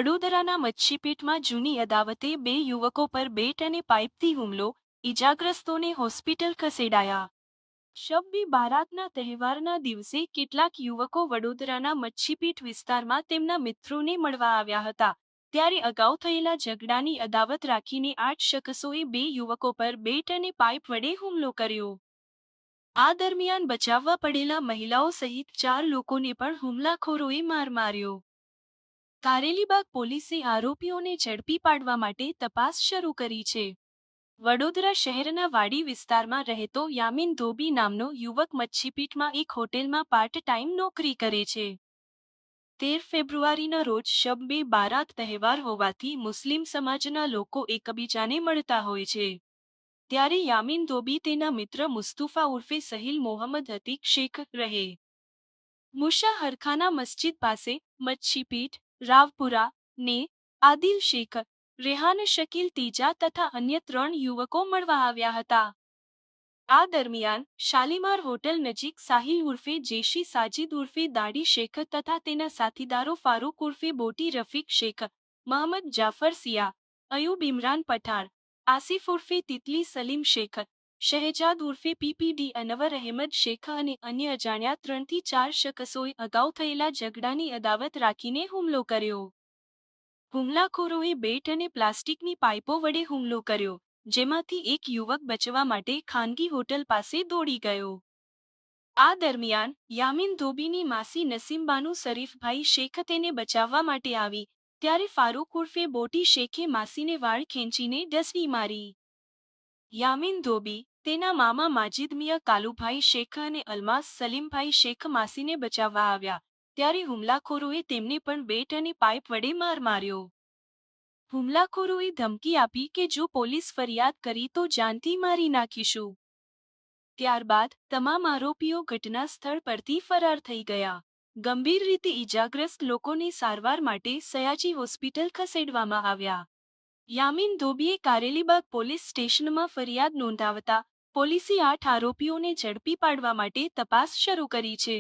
વડોદરાના મચ્છીપીટમાં જૂની અદાવતે બે યુવકો પર બેટ અને પાઇપથી હુમલો, ઇજાગ્રસ્તોને હોસ્પિટલ ખસેડાયા. શબ-એ બારાતના તહેવારના દિવસે કેટલાક યુવકો વડોદરાના મચ્છીપીટ વિસ્તારમાં તેમના મિત્રોને મળવા આવ્યા હતા. ત્યારે અગાઉ થયેલા ઝઘડાની અદાવત રાખીને 8 શખ્સોએ બે યુવકો પર બેટ અને પાઇપ વડે હુમલો કર્યો. આ દરમિયાન બચાવવા પડેલા મહિલાઓ સહિત 4 લોકોને પણ હુમલાખોરોએ માર માર્યો. કારેલીબાગ પોલીસે આરોપીઓને ઝડપી પાડવા માટે તપાસ શરૂ કરી છે. વડોદરા શહેરના વાડી વિસ્તારમાં રહેતો યામીન ધોબી નામનો યુવક મચ્છીપીટમાં એક હોટેલમાં પાર્ટ ટાઈમ નોકરી કરે છે. 13 ફેબ્રુઆરીના રોજ શબ-એ બારાત તહેવાર હોવાથી મુસ્લિમ સમાજના લોકો એકબીજાને મળતા હોય છે. ત્યારે યામીન ધોબી તેના મિત્ર મુસ્તુફા ઉર્ફે સહીલ મોહમ્મદ અતીક શેખ રહે મુશા હરખાના મસ્જિદ પાસે મચ્છીપીટ, રાવપુરા ને આદિલ શેખ, રેહાન શકીલ ત્રીજા તથા અન્ય 3 યુવકો મળવા આવ્યા હતા. આ દરમિયાન શાલીમાર હોટલ નજીક સાહિલ ઉર્ફે જેશી સાજિદ ઉર્ફે દાડી શેખ તથા તેના સાથીદારો ફારૂક ઉર્ફે બોટી રફીક શેખ, મહંમદ જાફર સિયા, અયુબ ઇમરાન પઠાણ, આસિફ ઉર્ફે તિતલી સલીમ શેખ, શહેજાદ ઉર્ફે પીપીડી અનવર અહેમદ શેખ અને અન્ય અજાણ્યા 3 થી 4 શખ્સોએ અગાઉ થયેલા ઝઘડાની અદાવત રાખીને હુમલો કર્યો. હુમલાખોરોએ બેટ અને પ્લાસ્ટિકની પાઇપો વડે હુમલો કર્યો, જેમાંથી એક યુવક બચવા માટે ખાનગી હોટલ પાસે દોડી ગયો. આ દરમિયાન યામીન ધોબીની માસી નસીમબાનુ શરીફભાઈ શેખ તેને બચાવવા માટે આવી, ત્યારે ફારૂક ઉર્ફે બોટી શેખે માસીને વાળ ખેંચીને ડસડી મારી. યામીન ધોબી, તેના મામા માજીદ મિયા કાલુભાઈ શેખ અને અલમાસ સલીમભાઈ શેખ માસીને બચાવવા આવ્યા, ત્યારે હુમલાખોરોએ તેમને પણ બેટ અને પાઇપ વડે માર માર્યો. હુમલાખોરોએ ધમકી આપી કે જો પોલીસ ફરિયાદ કરી તો જાનથી મારી નાખીશું. ત્યારબાદ તમામ આરોપીઓ ઘટના સ્થળ પરથી ફરાર થઈ ગયા. ગંભીર રીતે ઇજાગ્રસ્ત લોકોને સારવાર માટે સયાજી હોસ્પિટલ ખસેડવામાં આવ્યા. યામીન ધોબીએ કારેલીબાગ પોલીસ સ્ટેશનમાં ફરિયાદ નોંધાવતા પોલીસે 8 આરોપીઓને ઝડપી પાડવા માટે તપાસ શરૂ કરી છે.